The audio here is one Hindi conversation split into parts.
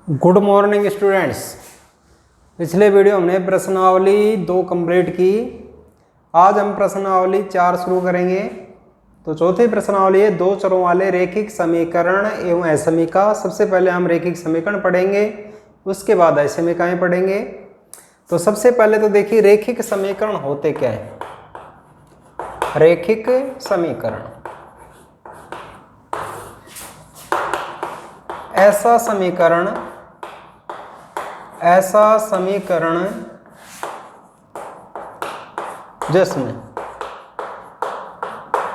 Good morning students. पिछले वीडियो हमने प्रश्नावली 2 कंप्लीट की। आज हम प्रश्नावली 4 शुरू करेंगे। तो चौथी प्रश्नावली है 2 चरों वाले रैखिक समीकरण एवं असमीका। सबसे पहले हम रैखिक समीकरण पढ़ेंगे, उसके बाद असमीकाएं पढ़ेंगे। तो सबसे पहले तो देखिए रैखिक समीकरण होते क्या है। रैखिक समीकरण ऐसा समीकरण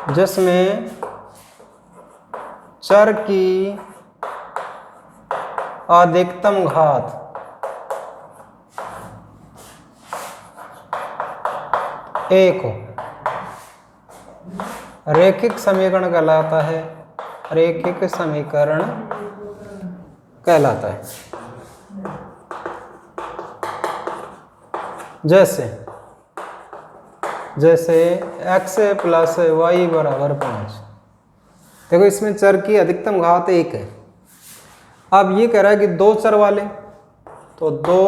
जिसमें चर की अधिकतम घात एक हो, रैखिक समीकरण कहलाता है। रैखिक समीकरण कहलाता है। जैसे x प्लस वाई बराबर 5। देखो इसमें चर की अधिकतम घात 1 है। अब ये कह रहा है कि 2 चर वाले, तो 2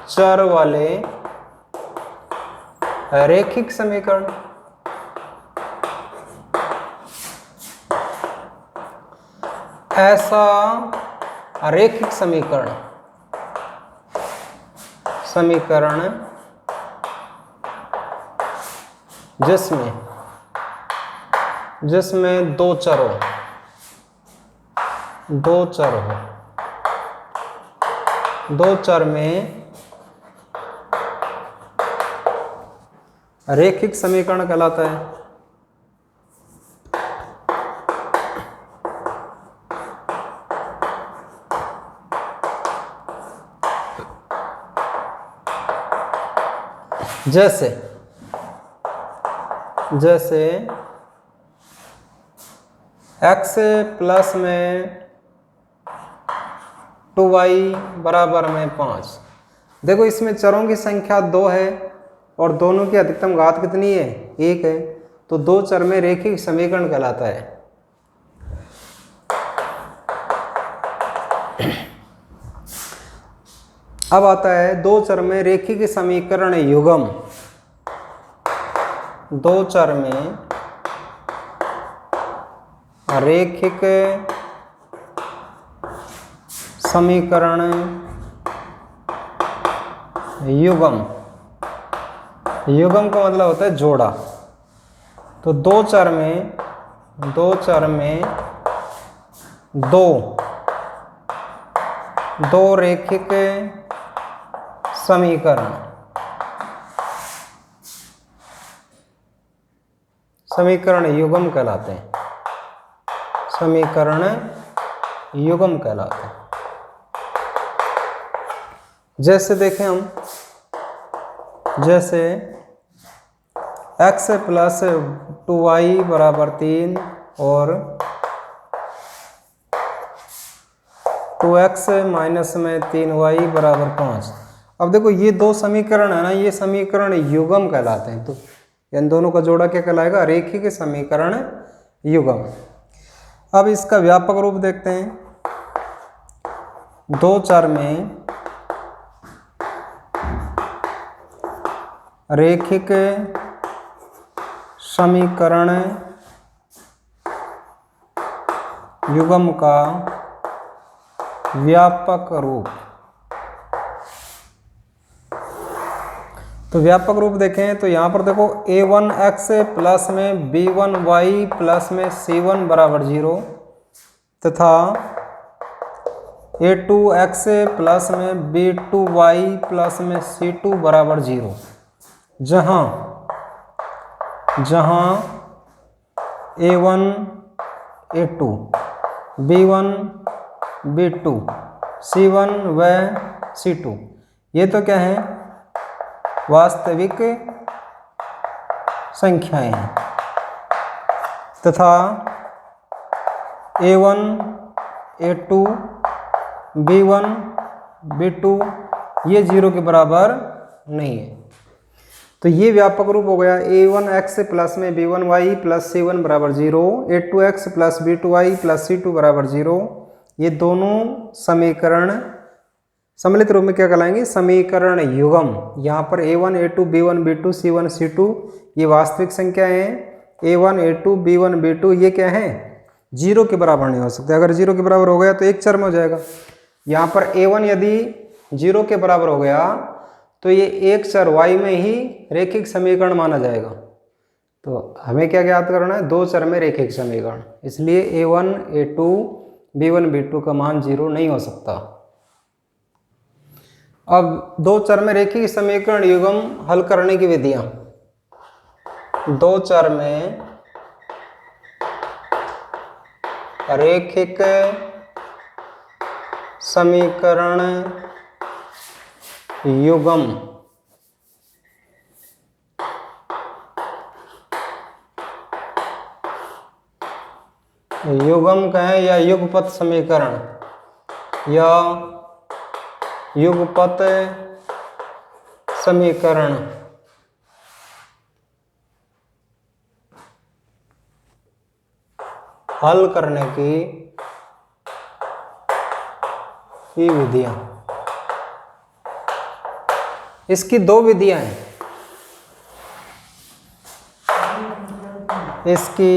चर वाले रैखिक समीकरण। ऐसा रैखिक समीकरण जिसमें 2 चर हो, 2 चर में रैखिक समीकरण कहलाता है। जैसे x प्लस में 2y बराबर में 5। देखो इसमें चरों की संख्या 2 है और दोनों की अधिकतम घात कितनी है, 1 है। तो 2 चर में रैखिक समीकरण कहलाता है। अब आता है 2 चर में रैखिक समीकरण युग्म। 2 चर में रैखिक समीकरण युग्म। युग्म का मतलब होता है जोड़ा। तो 2 चर में दो रैखिक समीकरण युग्म कहलाते हैं। समीकरण युग्म कहलाते हैं। जैसे देखें हम, जैसे x प्लस 2y बराबर 3 और 2x माइनस में 3y बराबर 5। अब देखो ये 2 समीकरण है ना, ये समीकरण युग्म कहलाते हैं। तो इन दोनों का जोड़ा क्या कहलाएगा, रैखिक समीकरण युग्म। अब इसका व्यापक रूप देखते हैं। 2 चर में रैखिक समीकरण युग्म का व्यापक रूप। तो व्यापक रूप देखें तो यहाँ पर देखो a1x प्लस में b1y प्लस में c1 बराबर 0 तथा a2x प्लस में b2y प्लस में c2 बराबर 0। जहाँ a1 a2 b1 b2 c1 व c2 ये तो क्या है, वास्तविक संख्याएं हैं। तथा a1 a2 b1 b2 ये 0 के बराबर नहीं है। तो ये व्यापक रूप हो गया a1x प्लस में b1y प्लस c1 बराबर 0, a2x plus b2y plus c2 बराबर 0, ये दोनों समीकरण सम्मिलित रूप में क्या कहलाएंगे? समीकरण युगम। यहाँ पर a1 a2 b1 b2 c1 c2 ये वास्तविक संख्या है। a1 a2 b1 b2 ये क्या है? 0 के बराबर नहीं हो सकते। अगर 0 के बराबर हो गया तो एक चर में हो जाएगा। यहाँ पर a1 यदि 0 के बराबर हो गया तो ये एक चर y में ही रेखिक समीकरण माना जाएगा। तो हमें क्या ज्ञात करना है? दो चर में रेखिक समीकरण, इसलिए a1 a2 b1 b2 का मान 0 नहीं हो सकता। अब दो चर में रेखिक समीकरण युग्म हल करने की विधियां। दो चर में रेखिक समीकरण युग्म युग्म कहें या युगपत समीकरण या युगपत समीकरण हल करने की विधियां। इसकी दो विधियां हैं। इसकी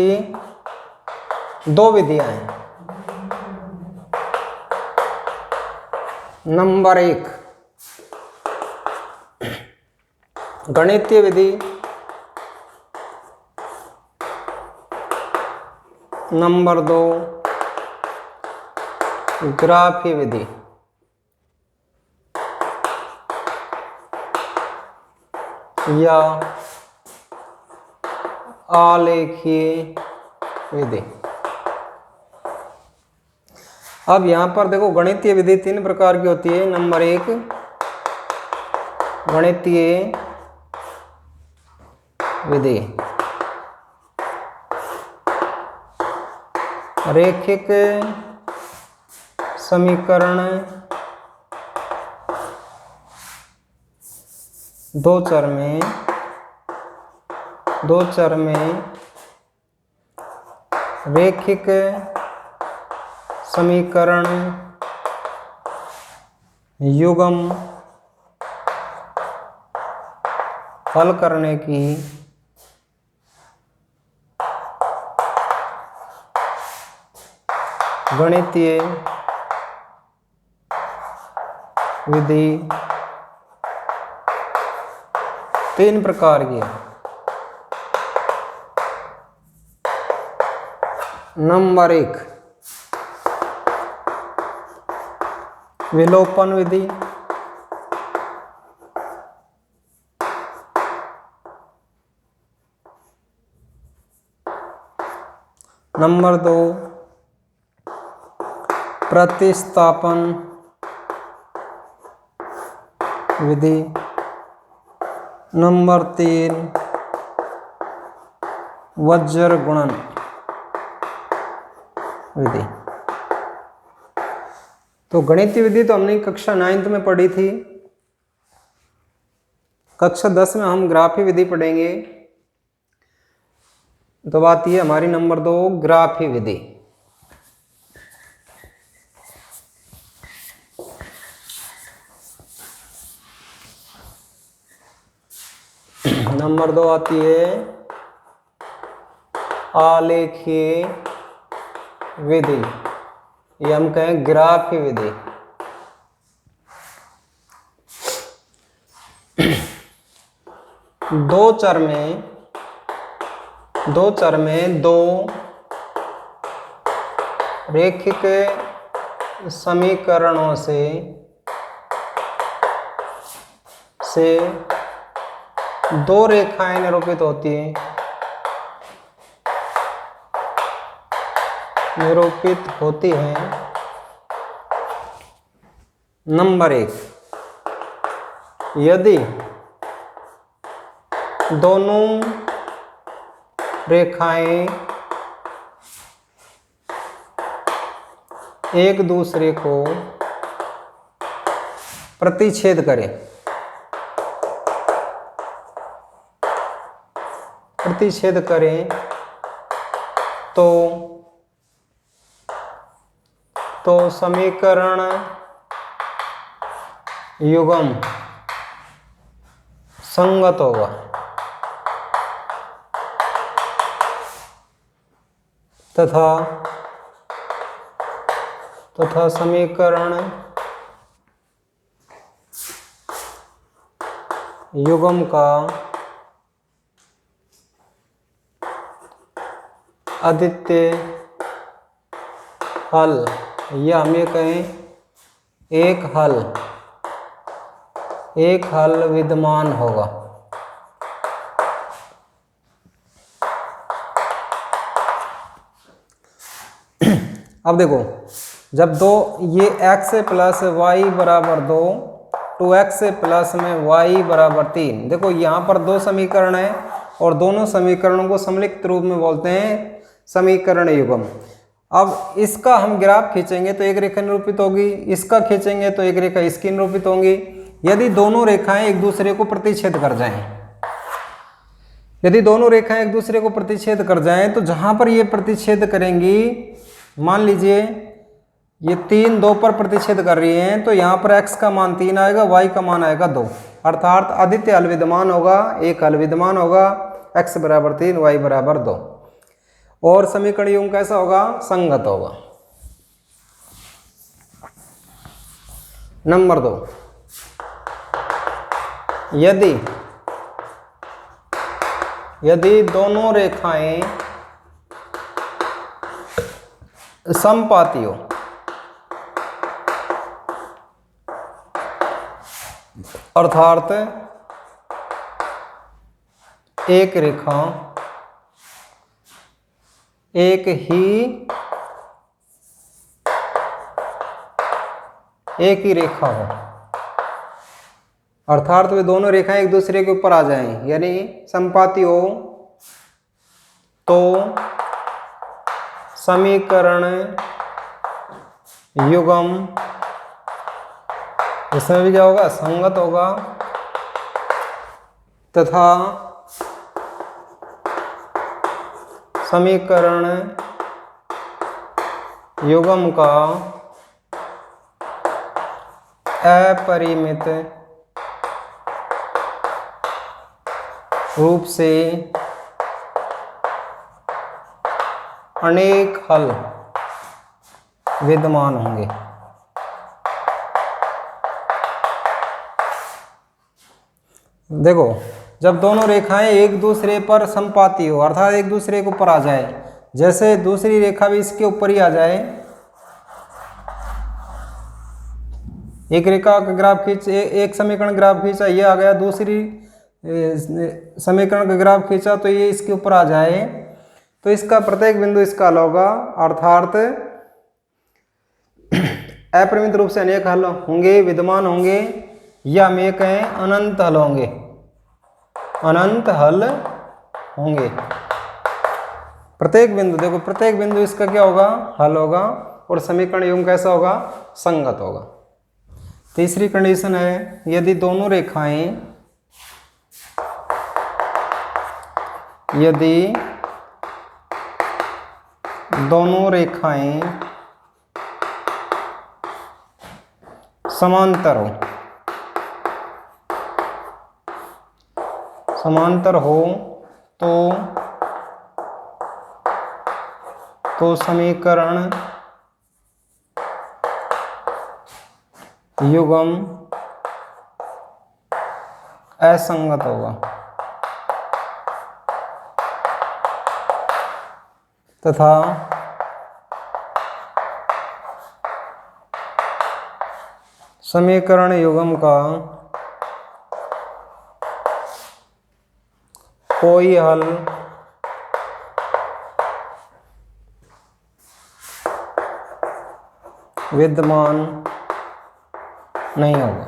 दो विधियां हैं। नंबर 1 गणितीय विधि, नंबर 2 ग्राफीय विधि। या आलेखीय विधि। अब यहां पर देखो गणितीय विधि 3 प्रकार की होती है। नंबर 1 गणितीय विधि रेखिक समीकरण दो चर में रेखिक समीकरण युग्म हल करने की गणितीय विधि 3 प्रकार की है। नंबर 1 विलोपन विधि। नंबर 2 प्रतिस्थापन विधि। नंबर 3 वज्र गुणन विधि। तो गणितीय विधि तो हमने कक्षा 9th में पढ़ी थी। कक्षा 10 में हम ग्राफीय विधि पढ़ेंगे। तो बात यह हमारी नंबर 2 ग्राफीय विधि। नंबर 2 आती है आलेखीय विधि, ये हम कहें ग्राफीय विधि। दो चर में दो रेखिक समीकरणों से दो रेखाएं निरूपित होती हैं। नंबर 1 यदि दोनों रेखाएं एक दूसरे को प्रतिच्छेद करें तो तो समीकरण युग्म संगत होगा। तथा समीकरण युग्म का अद्वितीय हल, या हम ये कहें एक हल विद्यमान होगा। अब देखो, जब ये x प्लस वाई बराबर 2, 2x प्लस में y बराबर 3, देखो यहाँ पर दो समीकरण है और दोनों समीकरणों को सम्मिलित रूप में बोलते हैं समीकरण युग्म। अब इसका हम ग्राफ खींचेंगे तो एक रेखा निरूपित होगी, इसका खींचेंगे तो एक रेखा इसकी निरूपित होंगी। यदि दोनों रेखाएं एक दूसरे को प्रतिच्छेद कर जाएं, तो जहां पर ये प्रतिच्छेद करेंगी, मान लीजिए ये 3 2 पर प्रतिच्छेद कर रही हैं, तो यहाँ पर x का मान 3 आएगा, y का मान आएगा 2, अर्थात अद्वितीय हल विद्यमान होगा, एक हल विद्यमान होगा, x बराबर 3 y बराबर 2। और समीकरण युग्म कैसा होगा? संगत होगा। नंबर 2, यदि दोनों रेखाएं समपाती हो, अर्थात एक रेखा एक ही रेखा हो, अर्थात वे दोनों रेखाएं एक दूसरे के ऊपर आ जाएं, यानी समपाती हो, तो समीकरण युग्म इसमें भी क्या होगा? संगत होगा। तथा समीकरण युग्म का अपरिमित रूप से अनेक हल विद्यमान होंगे। देखो, जब दोनों रेखाएं एक दूसरे पर समपाती हो, अर्थात एक दूसरे के ऊपर आ जाए, जैसे दूसरी रेखा भी इसके ऊपर ही आ जाए, एक रेखा का ग्राफ एक समीकरण ग्राफ खींचा, ये आ गया, दूसरी समीकरण का ग्राफ खींचा तो ये इसके ऊपर आ जाए, तो इसका प्रत्येक बिंदु इसका हल होगा, अर्थात अपरिमित रूप से अनेक हल होंगे, विद्यमान होंगे, या हम ये कहें अनंत हल होंगे, अनंत हल होंगे। प्रत्येक बिंदु, देखो प्रत्येक बिंदु इसका क्या होगा? हल होगा, और समीकरण युग्म कैसा होगा? संगत होगा। तीसरी कंडीशन है, यदि दोनों रेखाएं समांतर हो तो समीकरण युग्म असंगत होगा। तथा समीकरण युग्म का कोई हल विद्यमान नहीं होगा।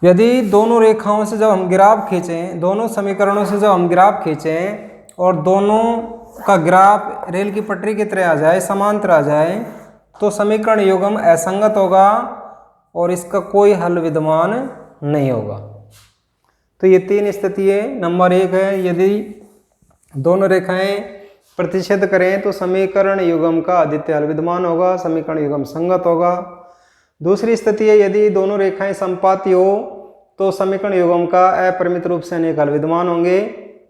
यदि दोनों रेखाओं से जब हम ग्राफ खींचें, दोनों समीकरणों से जब हम ग्राफ खींचें और दोनों का ग्राफ रेल की पटरी की तरह आ जाए, समांतर आ जाए, तो समीकरण युग्म असंगत होगा और इसका कोई हल विद्यमान नहीं होगा। तो ये 3 स्थिति है। नंबर 1 है, यदि दोनों रेखाएं प्रतिच्छेद करें तो समीकरण युग्म का आदित्य हल विद्यमान होगा, समीकरण युग्म संगत होगा। दूसरी स्थिति है यदि दोनों रेखाएं समपाती हो तो समीकरण युग्म का अपरिमित रूप से अनेक हल विद्यमान होंगे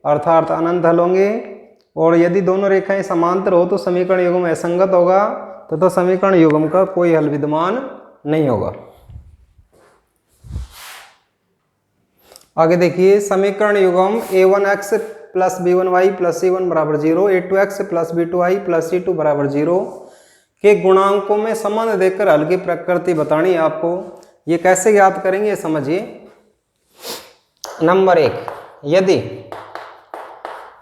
अर्थात अनंत हल होंगे। और यदि दोनों रेखाएं समांतर हो तो समीकरण युग्म असंगत होगा तथा समीकरण युग्म का कोई हल विद्यमान नहीं होगा। आगे देखिए समीकरण युग्म a1x plus b1y plus c1 बराबर 0, a2x plus b2y plus c2 बराबर 0 के गुणांकों में संबंध देखकर हल की प्रकृति बतानी है आपको। ये कैसे ज्ञात करेंगे ये समझिए। नंबर 1,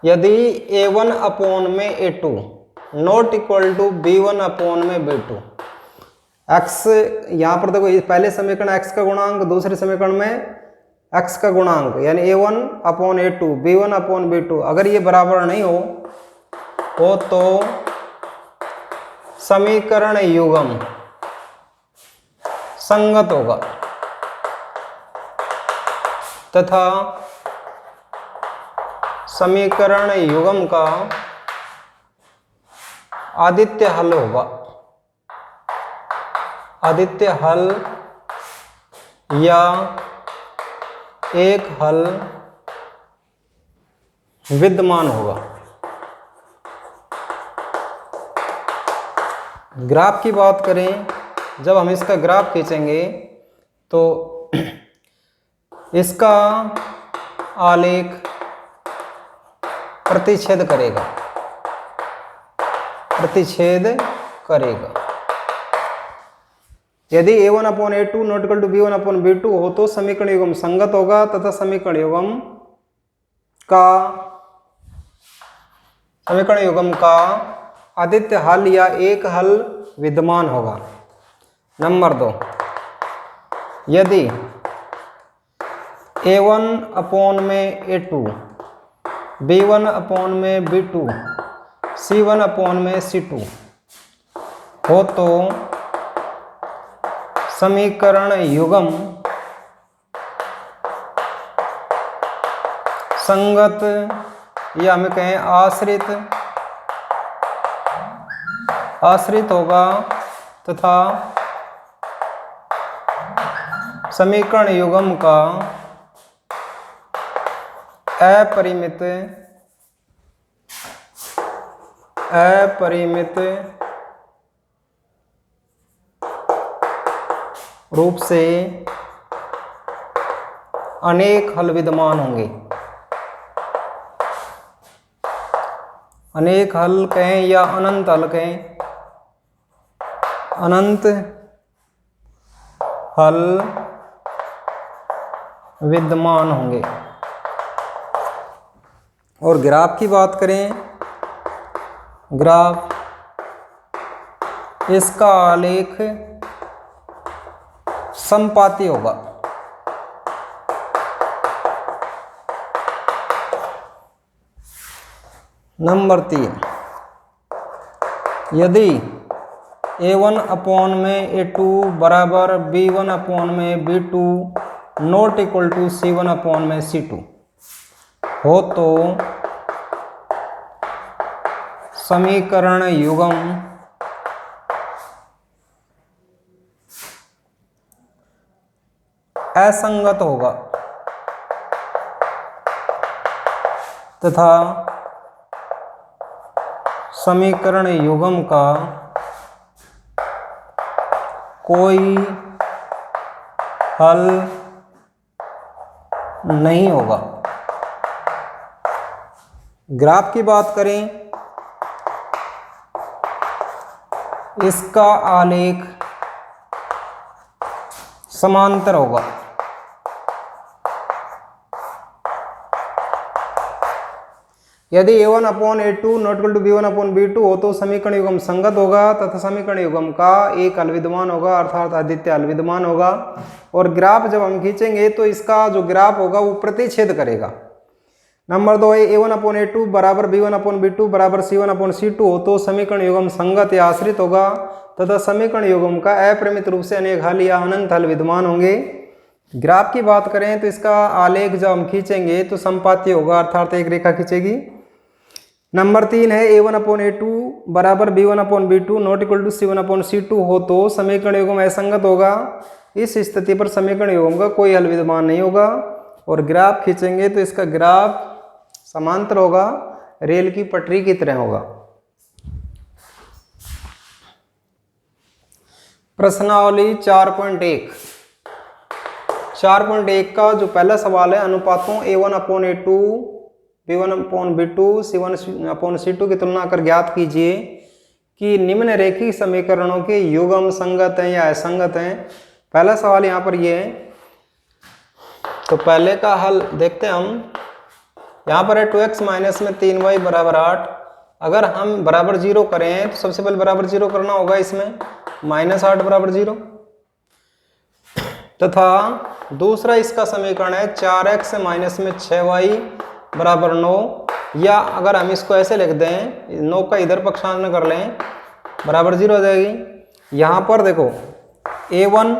यदि a1 अपॉन में a2 not equal to b1 upon में b2, x यहाँ पर देखो पहले समीकरण x का गुणांक, दूसरे समीकरण में x का गुणांक यानी a1 upon a2 b1 upon b2 अगर ये बराबर नहीं हो तो समीकरण युग्म संगत होगा तथा समीकरण युग्म का आदित्य हल होगा। आदित्य हल या एक हल विद्यमान होगा। ग्राफ की बात करें, जब हम इसका ग्राफ खींचेंगे तो इसका आलेख प्रतिच्छेद करेगा, यदि a1 upon a2 not equal to b1 upon b2 हो तो समीकरण युग्म संगत होगा तथा समीकरण युग्म का आदित्य हल या एक हल विद्यमान होगा। नंबर 2, यदि a1 अपॉन में a2 b1 अपॉन में b2 c1 अपॉन में c2 हो तो समीकरण युग्म संगत या हमें कहें आश्रित होगा तथा समीकरण युग्म का अपरिमित रूप से अनेक हल विद्यमान होंगे। अनेक हल कहें या अनंत हल कहें, अनंत हल विद्यमान होंगे। और ग्राफ की बात करें, ग्राफ इसका आलेख समपाती होगा। नंबर 3, यदि a1 अपॉन में a2 बराबर b1 अपॉन में b2 not equal to c1 upon में c2 हो तो समीकरण युग्म असंगत होगा तथा समीकरण युग्म का कोई हल नहीं होगा। ग्राफ की बात करें, इसका आलेख समांतर होगा। यदि a1 upon a2 not equal to b1 upon b2 हो तो समीकरण युग्म संगत होगा तथा समीकरण युग्म का एक हल विद्यमान होगा अर्थात आदित्य हल विद्यमान होगा। और ग्राफ जब हम खींचेंगे तो इसका जो ग्राफ होगा वो प्रतिच्छेद करेगा। नंबर 2 है a1 अपॉन a2 बराबर b1 अपॉन b2 बराबर c1 अपॉन c2 हो तो समीकरण युग्म संगत या आश्रित होगा तथा समीकरण युग्म का अपरिमित रूप से अनेक हल या अनंत हल विद्यमान होंगे। ग्राफ की बात करें तो इसका आलेख जब हम खींचेंगे तो समपाती होगा अर्थात एक रेखा खींचेगी। नंबर 3 है A1/A2 बराबर B1/B2 not equal to C1/C2 हो तो समीकरण युग्म असंगत होगा। इस स्थिति पर समीकरण युग्म का कोई हल विद्यमान नहीं होगा। और ग्राफ खींचेंगे तो इसका ग्राफ समांतर होगा, रेल की पटरी की तरह होगा। प्रश्नावली 4.1 का जो पहला सवाल है, अनुपातों A1/A2 B1/B2 C1/C2 की तुलना कर ज्ञात कीजिए कि निम्न रेखीय समीकरणों के युग्म संगत हैं या असंगत हैं। पहला सवाल यहाँ पर ये है, तो पहले का हल देखते हैं हम। यहाँ पर है 2x माइनस में 3y बराबर 8। अगर हम बराबर 0 करें तो सबसे पहले बराबर 0 करना होगा इसमें, -8 बराबर 0। तथा दूसरा इसका समीकरण है 4x माइनस में 6y बराबर 9, या अगर हम इसको ऐसे लिख दें, 9 का इधर पक्षांतर कर लें, बराबर 0 हो जाएगी। यहाँ पर देखो A1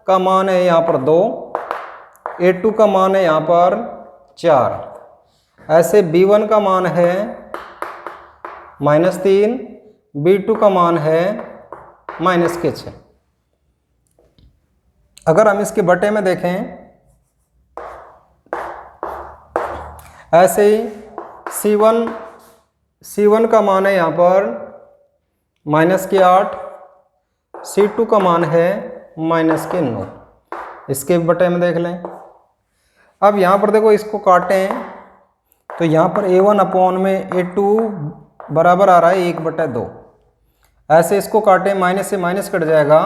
का मान है यहाँ पर 2, A2 का मान है यहाँ पर 4, ऐसे B1 का मान है -3, B2 का मान है -6। अगर हम इसके बटे में देखें, ऐसे ही C1 का मान है यहाँ पर -8, C2 का मान है -9। इसके बटे में देख लें। अब यहाँ पर देखो इसको काटें तो यहाँ पर A1/A2 बराबर आ रहा है 1/2। ऐसे इसको काटें, माइनस से माइनस कट जाएगा,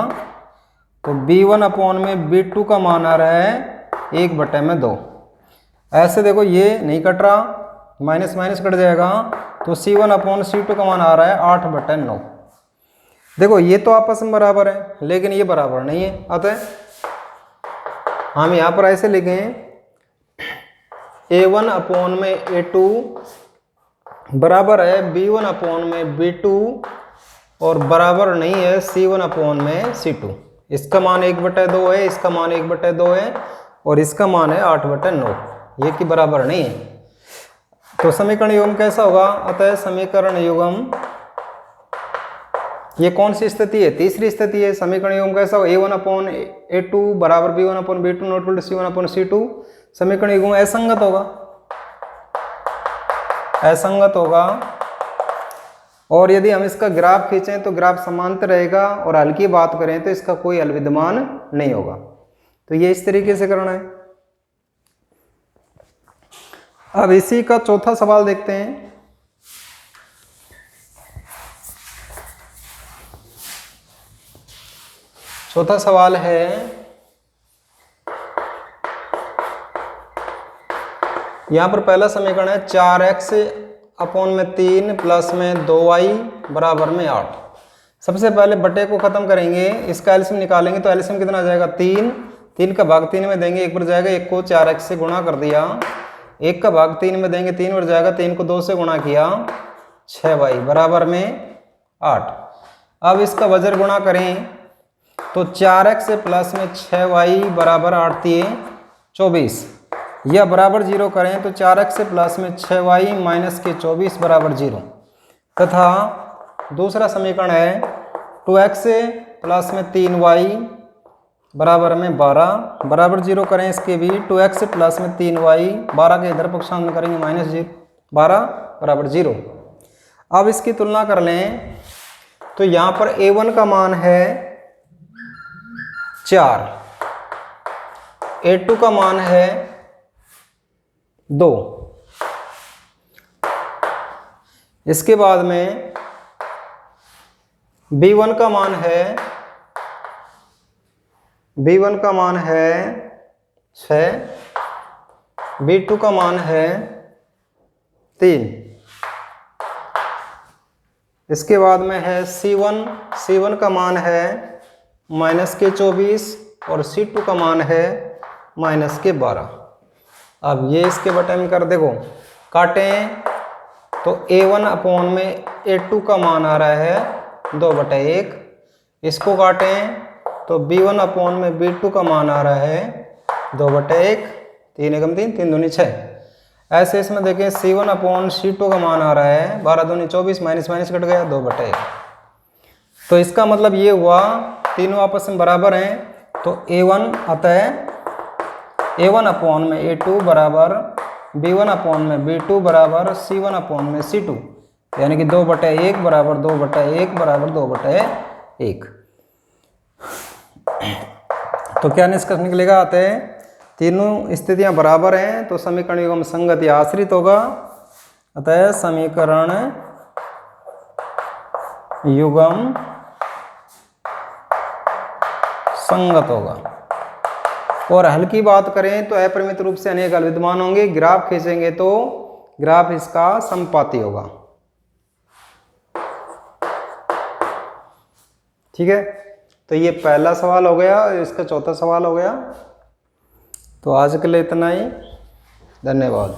तो B1/B2 का मान आ रहा है 1/2। ऐसे देखो ये नहीं कट रहा, माइनस माइनस कट जाएगा, तो C1/C2 का मान आ रहा है 8/9। देखो ये तो आपस में बराबर है, लेकिन ये बराबर नहीं है। अतः हम यहाँ पर ऐसे लिखें, A1/A2 बराबर है B1/B2 और बराबर नहीं है C1/C2। इसका मान 1/2 है, इसका मान 1/2 है और इसका मान है 8/9, ये कि बराबर नहीं है। तो समीकरण युग्म कैसा होगा? अतः समीकरण युग्म, ये कौन सी स्थिति है? तीसरी स्थिति है। समीकरण युग्म कैसा होगा? A1/A2 बराबर B1/B2 not equal to C1/C2। समीकरण युग्म असंगत होगा, असंगत होगा। और यदि हम इसका ग्राफ खींचें तो ग्राफ समांतर रहेगा, और हल की बात करें तो इसका कोई हल विद्यमान नहीं होगा। तो ये इस तरीके से करना है। अब इसी का चौथा सवाल देखते हैं। चौथा सवाल है, यहां पर पहला समीकरण है 4x/3 प्लस में 2y बराबर में 8। सबसे पहले बटे को खत्म करेंगे, इसका एलसीएम निकालेंगे तो एलसीएम कितना आ जाएगा? 3 का भाग 3 में देंगे 1 बार जाएगा, 1 को 4x से गुणा कर दिया, 1 का भाग 3 में देंगे 3 बार जाएगा, 3 को 2 से गुणा किया, 6y बराबर में 8। अब इसका वजर गुणा करें तो 4x प्लस में 6y बराबर 8 दिए 24, या बराबर 0 करें तो 4x प्लस में 6y माइनस के 24 बराबर 0। तथा दूसरा समीकरण है 2x प्लस में 3y बराबर में 12, बराबर 0 करें इसके भी, 2x प्लस में 3y, 12 के इधर पक्षांतर करेंगे -12 बराबर 0। अब इसकी तुलना कर लें तो यहाँ पर A1 का मान है 4, A2 का मान है 2। इसके बाद में B1 का मान है 6, B2 का मान है 3। इसके बाद में है C1 का मान है -24 और C2 का मान है -12। अब ये इसके बटे में कर देखो, काटें तो A1/A2 का मान आ रहा है 2/1। इसको काटें तो B1/B2 का मान आ रहा है 2/1, 3 एकम 3, 3 दूनी 6। ऐसे इसमें देखें C1/C2 का मान आ रहा है 12 दूनी 24 माइनस माइनस कट गया 2/1। तो इसका मतलब ये हुआ तीनों आपस में बराबर हैं, तो A1 अतः A1 में A2 बराबर B1 में B2 बराबर C1 में C2, यानी कि 2/1 बराबर 2/1 बराबर 2/1। तो क्या निष्कर्ष निकलेगा? अतः तीनों स्थितियां बराबर हैं तो समीकरण युग्म संगत या आश्रित होगा। अतः समीकरण युग्म संगत होगा। और हल की बात करें तो अपरिमित रूप से अनेक हल विद्यमान होंगे। ग्राफ खींचेंगे तो ग्राफ इसका समपाती होगा। ठीक है, तो ये पहला सवाल हो गया, इसका चौथा सवाल हो गया। तो आज के लिए इतना ही, धन्यवाद।